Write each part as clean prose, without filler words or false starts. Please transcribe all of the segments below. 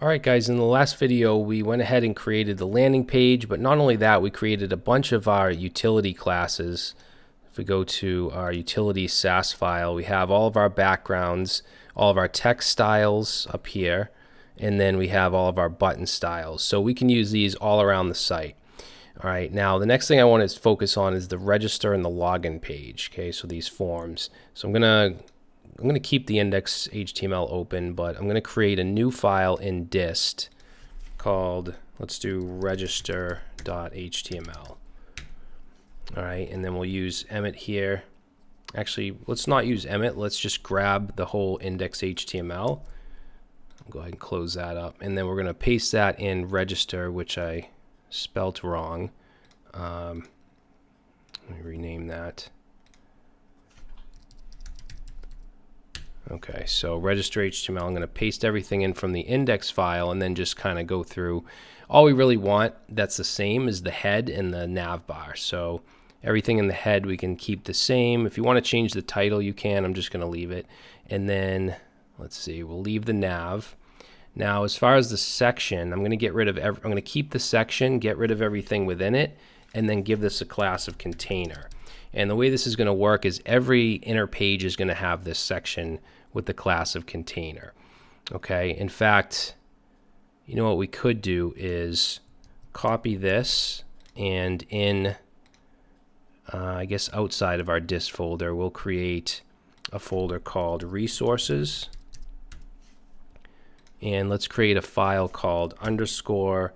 Alright guys, in the last video we went ahead and created the landing page, but not only that, we created a bunch of our utility classes. If we go to our utility Sass file, we have all of our backgrounds, all of our text styles up here, and then we have all of our button styles. So we can use these all around the site. Alright, now the next thing I want to focus on is the register and the login page. Okay, so these forms. So I'm gonna keep the index HTML open, but I'm gonna create a new file in dist called, let's do register.html. All right, and then we'll use Emmet here. Actually, let's not use Emmet. Let's just grab the whole index HTML. Go ahead and close that up, and then we're gonna paste that in register, which I spelt wrong. Let me rename that. Okay, so register HTML, I'm going to paste everything in from the index file and then just kind of go through. All we really want that's the same is the head and the nav bar. So everything in the head we can keep the same. If you want to change the title, you can. I'm just going to leave it. And then, let's see, we'll leave the nav. Now, as far as the section, I'm going to get rid of, I'm going to keep the section, get rid of everything within it, and then give this a class of container. And the way this is going to work is every inner page is going to have this section with the class of container. Okay, in fact, you know what we could do is copy this, and in, I guess outside of our dist folder, we'll create a folder called resources. And let's create a file called underscore,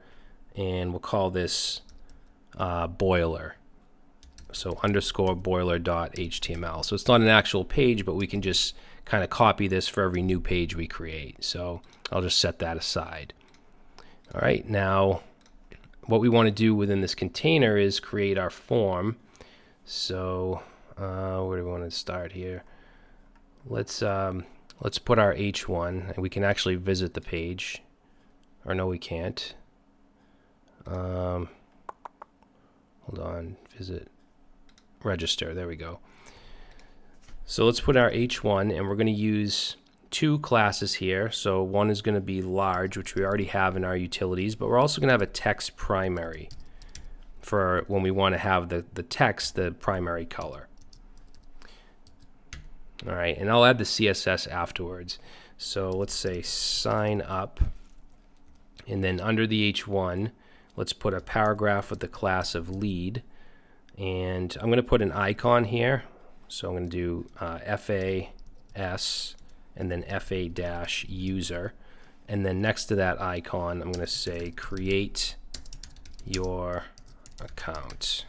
and we'll call this boiler. So underscore boiler.html. So it's not an actual page, but we can just kind of copy this for every new page we create. So I'll just set that aside. All right, now what we want to do within this container is create our form. So where do we want to start here? Let's put our H1, and we can actually visit the page. Or no, we can't. Hold on, visit. Register, there we go. So let's put our H1, and we're going to use two classes here. So one is going to be large, which we already have in our utilities, but we're also going to have a text primary for when we want to have the text the primary color. All right, and I'll add the CSS afterwards. So let's say sign up, and then under the H1, let's put a paragraph with the class of lead. And I'm going to put an icon here. So I'm going to do FAS and then FA-user. And then next to that icon, I'm going to say create your account.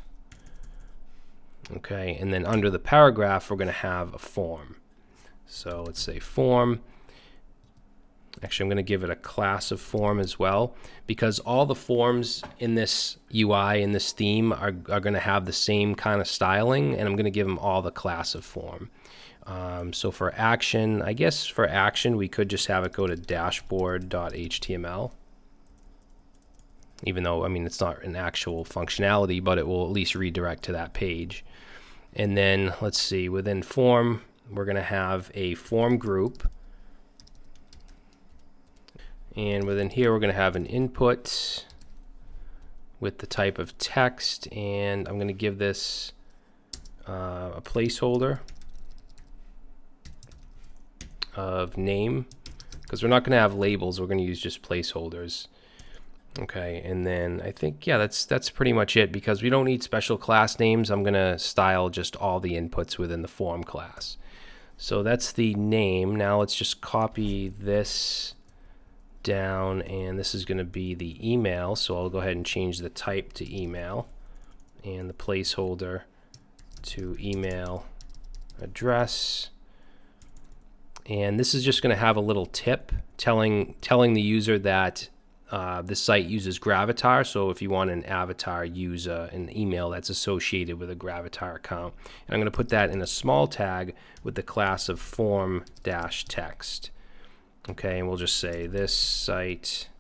Okay, and then under the paragraph, we're going to have a form. So let's say form. Actually, I'm going to give it a class of form as well, because all the forms in this UI, in this theme, are going to have the same kind of styling, and I'm going to give them all the class of form. So for action, I guess for action, we could just have it go to dashboard.html, even though, I mean, it's not an actual functionality, but it will at least redirect to that page. And then, let's see, within form, we're going to have a form group. And within here, we're going to have an input with the type of text, and I'm going to give this a placeholder of name, because we're not going to have labels. We're going to use just placeholders. Okay, and then I think, yeah, that's pretty much it, because we don't need special class names. I'm going to style just all the inputs within the form class. So that's the name. Now let's just copy this down, and this is going to be the email, so I'll go ahead and change the type to email and the placeholder to email address. And this is just going to have a little tip telling the user that this site uses Gravatar. So if you want an avatar, use an email that's associated with a Gravatar account. And I'm going to put that in a small tag with the class of form-text. Okay, and we'll just say this site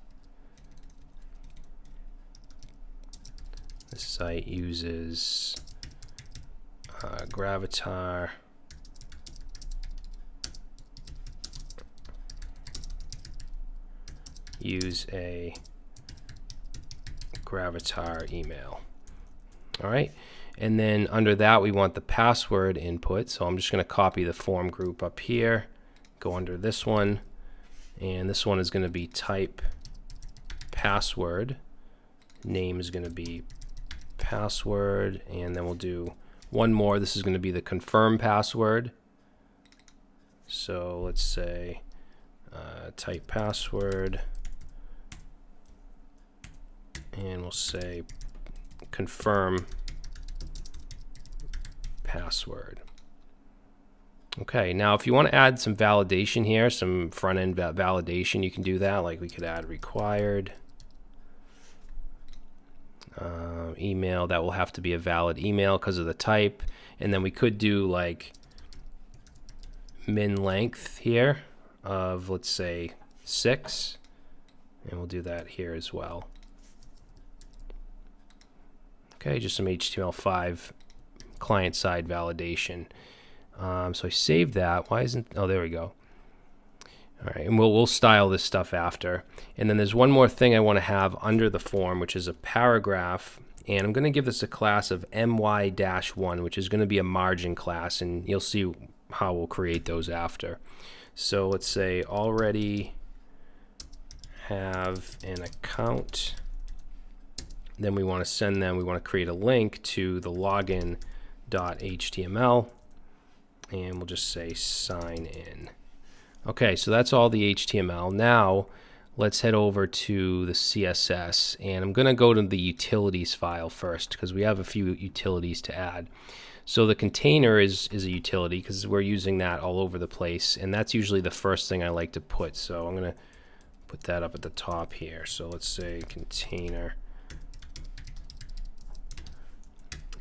uses Gravatar use a Gravatar email. All right, and then under that we want the password input, so I'm just going to copy the form group up here, go under this one, and this one is going to be type password, name is going to be password, and then we'll do one more. This is going to be the confirm password. So let's say type password, and we'll say confirm password. Okay, now if you want to add some validation here, some front-end validation, you can do that. Like we could add required email. That will have to be a valid email because of the type. And then we could do like min length here of, let's say, 6. And we'll do that here as well. Okay, just some HTML5 client-side validation. So I saved that. Why isn't... Oh, there we go. All right, and we'll style this stuff after. And then there's one more thing I want to have under the form, which is a paragraph. And I'm going to give this a class of my-1, which is going to be a margin class. And you'll see how we'll create those after. So let's say already have an account. Then we want to send them, we want to create a link to the login.html. And we'll just say sign in. Okay, so that's all the HTML. Now let's head over to the CSS, and I'm going to go to the utilities file first because we have a few utilities to add. So the container is a utility because we're using that all over the place, and that's usually the first thing I like to put. So I'm going to put that up at the top here. So let's say container,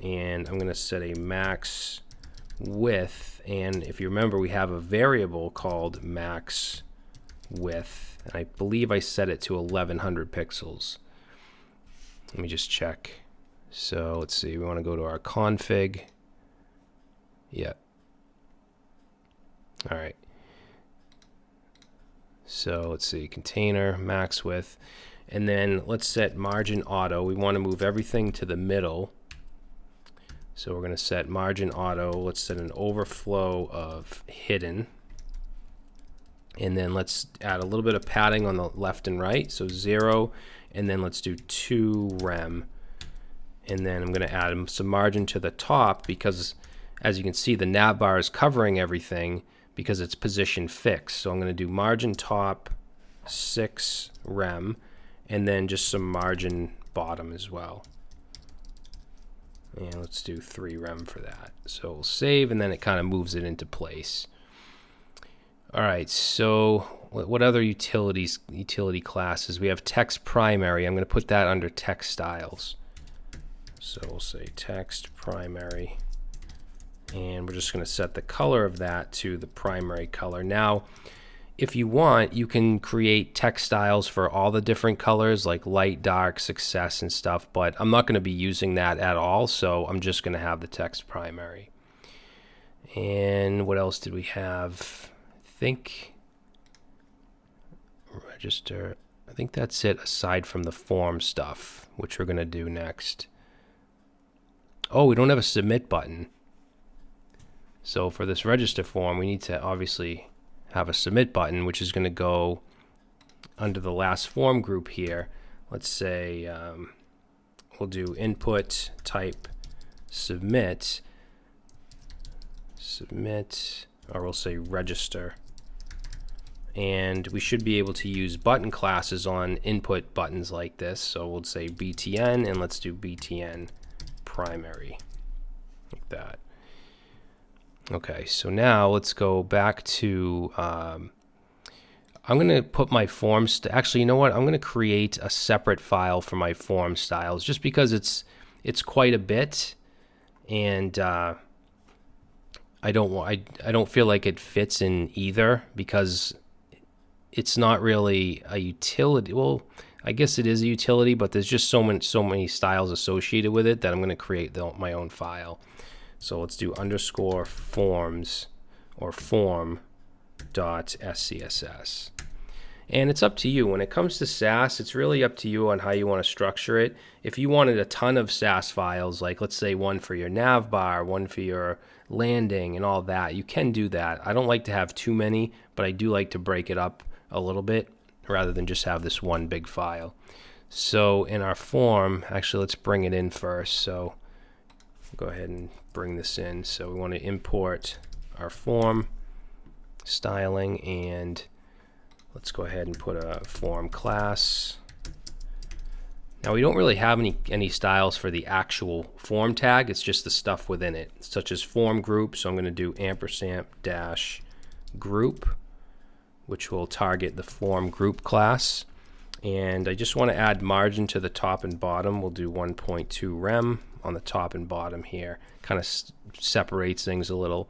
and I'm going to set a max width, and if you remember, we have a variable called max width, and I believe I set it to 1100 pixels. Let me just check. So let's see, we want to go to our config. Yeah. All right. So let's see, container, max width, and then let's set margin auto. We want to move everything to the middle. So we're going to set margin auto. Let's set an overflow of hidden. And then let's add a little bit of padding on the left and right. So 0. And then let's do 2 rem. And then I'm going to add some margin to the top because, as you can see, the navbar is covering everything because it's position fixed. So I'm going to do margin top 6 rem. And then just some margin bottom as well. And let's do 3 rem for that. So we'll save, and then it kind of moves it into place. All right, so what other utility classes? We have text primary. I'm going to put that under text styles. So we'll say text primary. And we're just going to set the color of that to the primary color. Now, if you want, you can create text styles for all the different colors, like light, dark, success, and stuff, but I'm not going to be using that at all, so I'm just going to have the text primary. And what else did we have? I think register. I think that's it aside from the form stuff, which we're going to do next. Oh, we don't have a submit button. So for this register form, we need to obviously have a submit button, which is going to go under the last form group here. Let's say we'll do input type submit, or we'll say register. And we should be able to use button classes on input buttons like this. So we'll say btn, and let's do btn primary, like that. Okay, so now let's go back to, I'm going to put my forms, actually, you know what? I'm going to create a separate file for my form styles just because it's quite a bit, and I don't feel like it fits in either because it's not really a utility. Well, I guess it is a utility, but there's just so many styles associated with it that I'm going to create my own file. So let's do underscore forms or form.scss. And it's up to you. When it comes to Sass, it's really up to you on how you want to structure it. If you wanted a ton of Sass files, like let's say one for your nav bar, one for your landing and all that, you can do that. I don't like to have too many, but I do like to break it up a little bit rather than just have this one big file. So in our form, actually let's bring it in first. So go ahead and bring this in. So we want to import our form styling, and let's go ahead and put a form class. Now we don't really have any styles for the actual form tag. It's just the stuff within it, such as form group. So I'm going to do &-group, which will target the form group class. And I just want to add margin to the top and bottom. We'll do 1.2 rem on the top and bottom here. Kind of separates things a little.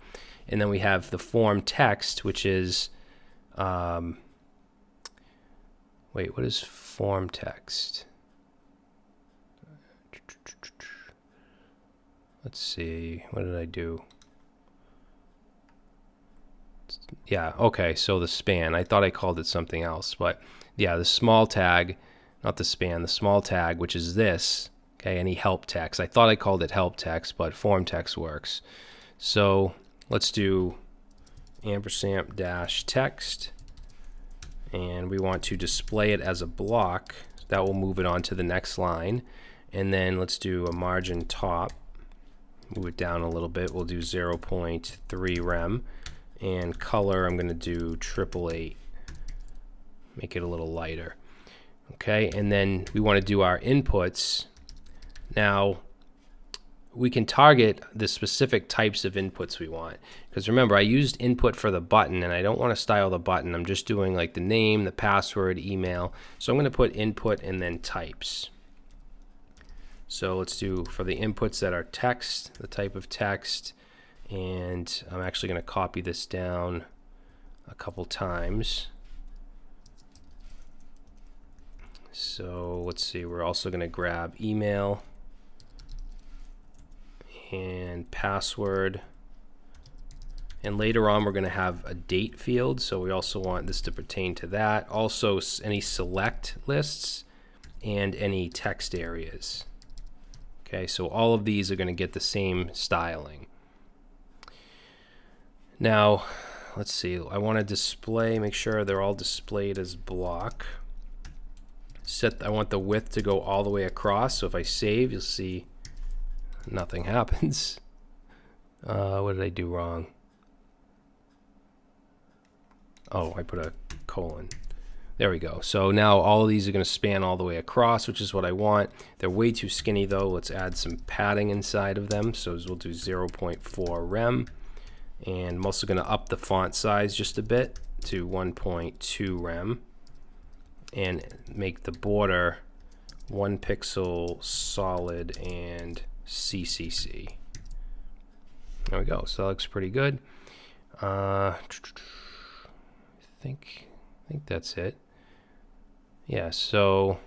And then we have the form text, which is wait, what is form text? Let's see, what did I do? Yeah, okay, so the span. I thought I called it something else, but yeah, the small tag, not the span, the small tag, which is this, okay, any help text. I thought I called it help text, but form text works. So let's do &-text, and we want to display it as a block. That will move it on to the next line. And then let's do a margin top, move it down a little bit. We'll do 0.3 rem, and color I'm going to do 888, make it a little lighter. Okay, and then we want to do our inputs. Now we can target the specific types of inputs we want, because remember, I used input for the button and I don't want to style the button. I'm just doing like the name, the password, email. So I'm going to put input and then types. So let's do for the inputs that are text, the type of text, and I'm actually going to copy this down a couple times. So let's see, we're also going to grab email and password, and later on we're going to have a date field, so we also want this to pertain to that. Also any select lists and any text areas. Okay, so all of these are going to get the same styling. Now let's see, I want to display, make sure they're all displayed as block. I want the width to go all the way across, so if I save, you'll see nothing happens. What did I do wrong? Oh, I put a colon. There we go. So now all of these are going to span all the way across, which is what I want. They're way too skinny though. Let's add some padding inside of them. So we'll do 0.4 rem. And I'm also going to up the font size just a bit to 1.2 rem. And make the border 1 pixel solid and CCC. There we go. So that looks pretty good. I think that's it. Yeah, so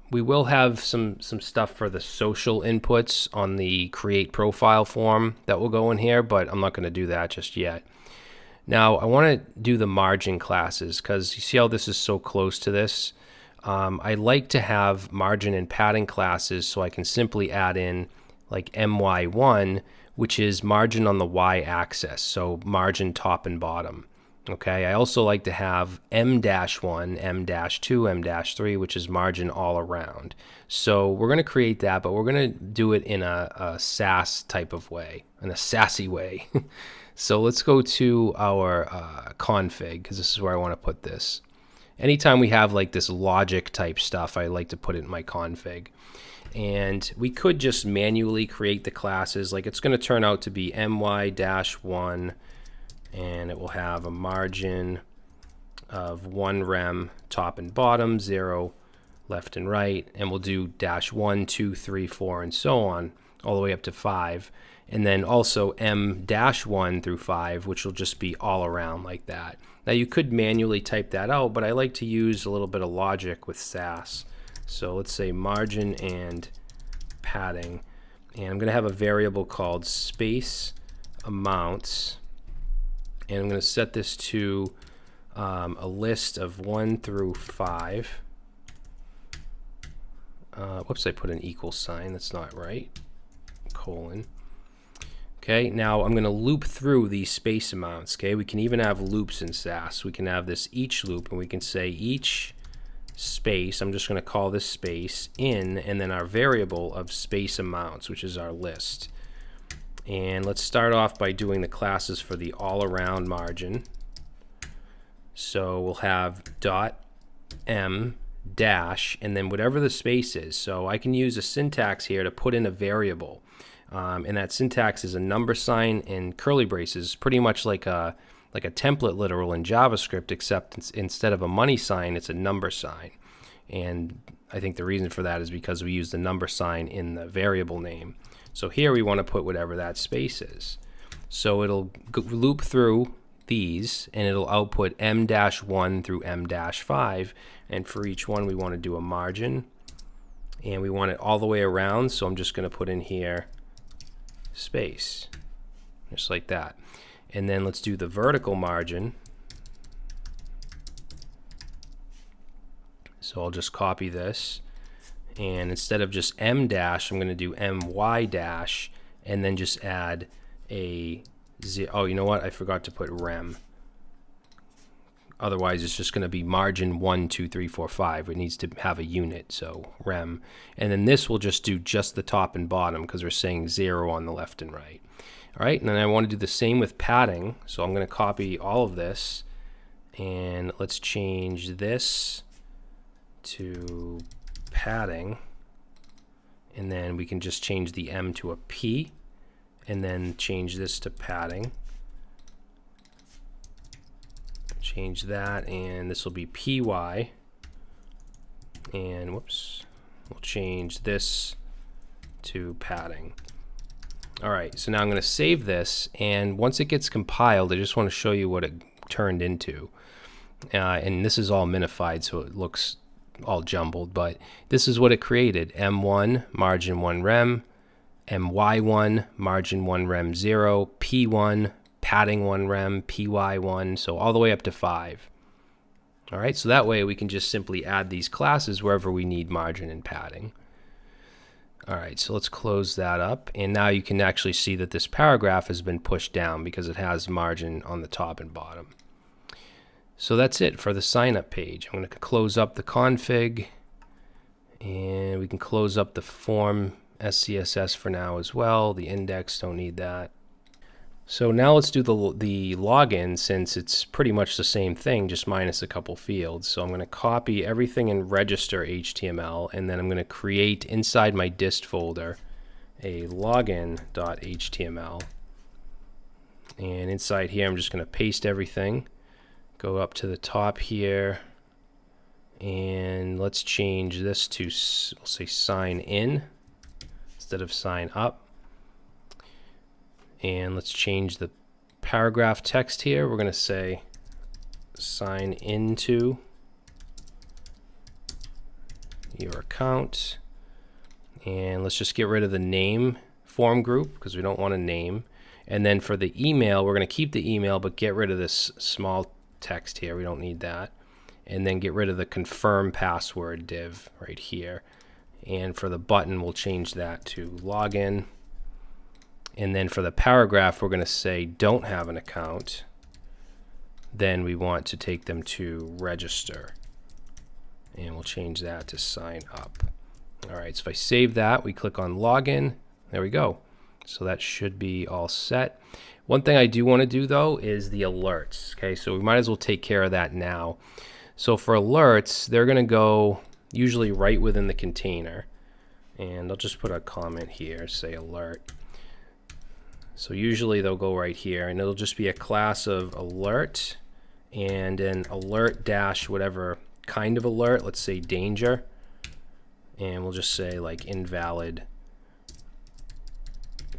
we will have some stuff for the social inputs on the create profile form that will go in here, but I'm not going to do that just yet. Now I want to do the margin classes, because you see how this is so close to this. I like to have margin and padding classes so I can simply add in like my1, which is margin on the y-axis, so margin top and bottom. Okay, I also like to have m-1, m-2, m-3, which is margin all around. So we're going to create that, but we're going to do it in a Sass type of way, in a sassy way. So let's go to our config, because this is where I want to put this. Anytime we have like this logic type stuff, I like to put it in my config. And we could just manually create the classes. Like it's going to turn out to be my-1, and it will have a margin of 1 rem top and bottom, 0 left and right, and we'll do -1, 2, 3, 4, and so on, all the way up to 5. And then also m-1 through 5, which will just be all around like that. Now you could manually type that out, but I like to use a little bit of logic with Sass. So let's say margin and padding, and I'm going to have a variable called space amounts, and I'm going to set this to a list of 1 through 5. Whoops, I put an equal sign. That's not right. Colon. Okay, now I'm going to loop through these space amounts. Okay, we can even have loops in Sass. We can have this each loop, and we can say each space, I'm just going to call this space in, and then our variable of space amounts, which is our list. And let's start off by doing the classes for the all around margin. So we'll have dot m dash and then whatever the space is. So I can use a syntax here to put in a variable, and that syntax is a number sign and curly braces, pretty much like a template literal in JavaScript, except instead of a money sign, it's a number sign. And I think the reason for that is because we use the number sign in the variable name. So here we want to put whatever that space is. So it'll loop through these, and it'll output m-1 through m-5. And for each one, we want to do a margin, and we want it all the way around. So I'm just going to put in here space, just like that. And then let's do the vertical margin. So I'll just copy this, and instead of just m dash, I'm going to do my dash, and then just add a oh, you know what? I forgot to put rem. Otherwise, it's just going to be margin 1, 2, 3, 4, 5. It needs to have a unit, so rem. And then this will just do just the top and bottom because we're saying 0 on the left and right. All right, and then I want to do the same with padding. So I'm going to copy all of this, and let's change this to padding. And then we can just change the M to a P, and then change this to padding. Change that, and this will be PY. And whoops, we'll change this to padding. All right, so now I'm going to save this, and once it gets compiled, I just want to show you what it turned into. And this is all minified, so it looks all jumbled, but this is what it created. M1, margin 1 rem, MY1, margin 1 rem 0, P1, padding 1 rem, PY1, so all the way up to 5. All right, so that way we can just simply add these classes wherever we need margin and padding. All right, so let's close that up, and now you can actually see that this paragraph has been pushed down because it has margin on the top and bottom. So that's it for the sign up page. I'm going to close up the config, and we can close up the form SCSS for now as well. The index, don't need that. So now let's do the login, since it's pretty much the same thing, just minus a couple fields. So I'm going to copy everything in register HTML, and then I'm going to create inside my dist folder a login.html. And inside here, I'm just going to paste everything. Go up to the top here, and let's change this to, we'll say, sign in instead of sign up. And let's change the paragraph text here. We're going to say sign into your account. And let's just get rid of the name form group because we don't want a name. And then for the email, we're going to keep the email but get rid of this small text here. We don't need that. And then get rid of the confirm password div right here. And for the button, we'll change that to login. And then for the paragraph, we're going to say don't have an account. Then we want to take them to register. And we'll change that to sign up. All right, so if I save that, we click on login. There we go. So that should be all set. One thing I do want to do, though, is the alerts. Okay, so we might as well take care of that now. So for alerts, they're going to go usually right within the container. And I'll just put a comment here, say alert. So usually they'll go right here, and it'll just be a class of alert and an alert dash whatever kind of alert. Let's say danger, and we'll just say like invalid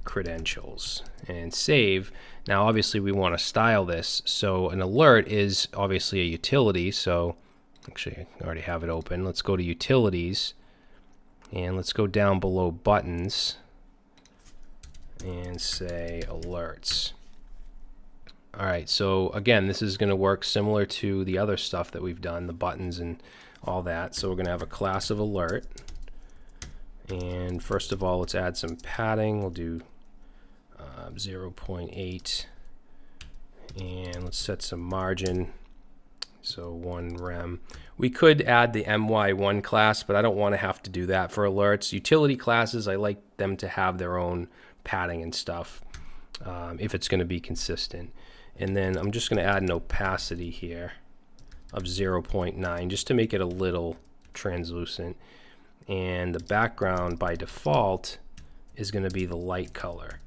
credentials and save. Now obviously we want to style this, so an alert is obviously a utility. So actually I already have it open. Let's go to utilities, and let's go down below buttons and say alerts. All right, so again, this is going to work similar to the other stuff that we've done, the buttons and all that. So we're going to have a class of alert. And first of all, let's add some padding. We'll do 0.8. And let's set some margin. So 1 rem. We could add the my1 class, but I don't want to have to do that for alerts. Utility classes, I like them to have their own padding and stuff if it's going to be consistent. And then I'm just going to add an opacity here of 0.9 just to make it a little translucent. And the background by default is going to be the light color.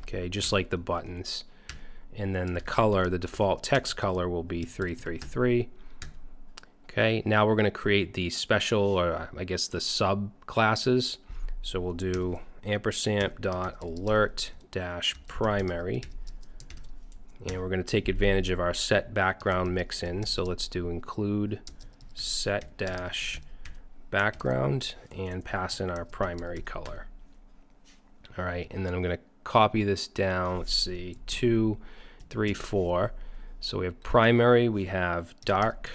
Okay, just like the buttons. And then the color, the default text color will be 333. Okay, now we're going to create the special, or I guess the sub classes. So we'll do ampersand.alert-primary. And we're going to take advantage of our set background mix-in. So let's do include set-background and pass in our primary color. All right, and then I'm going to copy this down. Let's see, 2, 3, 4. So we have primary, we have dark.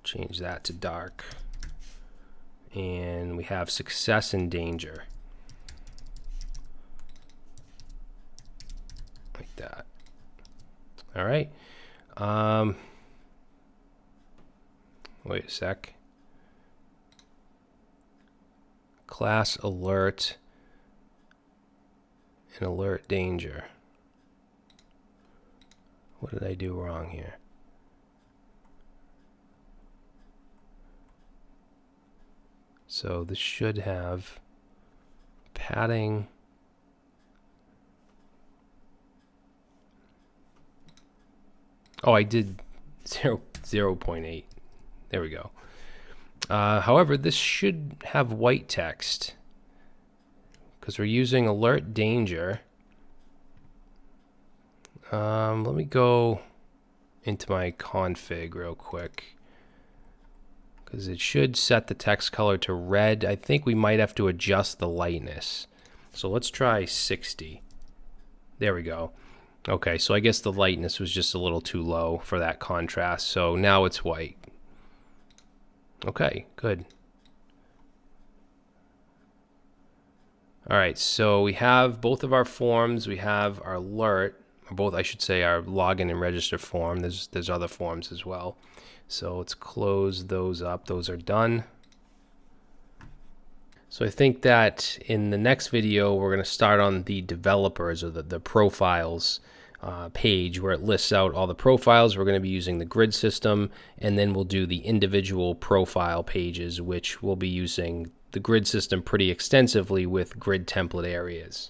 Change that to dark. And we have success and danger. Like that. All right. Wait a sec. Class alert and alert danger. What did I do wrong here? So this should have padding. Oh, I did 0.8. There we go. However, this should have white text because we're using alert danger. Let me go into my config real quick because it should set the text color to red. I think we might have to adjust the lightness. So let's try 60. There we go. Okay, so I guess the lightness was just a little too low for that contrast. So now it's white. Okay, good. All right, so we have both of our forms. We have our alert, or both, I should say, our login and register form. There's other forms as well. So let's close those up. Those are done. So I think that in the next video, we're going to start on the developers or the profiles page where it lists out all the profiles. We're going to be using the grid system, and then we'll do the individual profile pages, which we'll be using the grid system pretty extensively with grid template areas.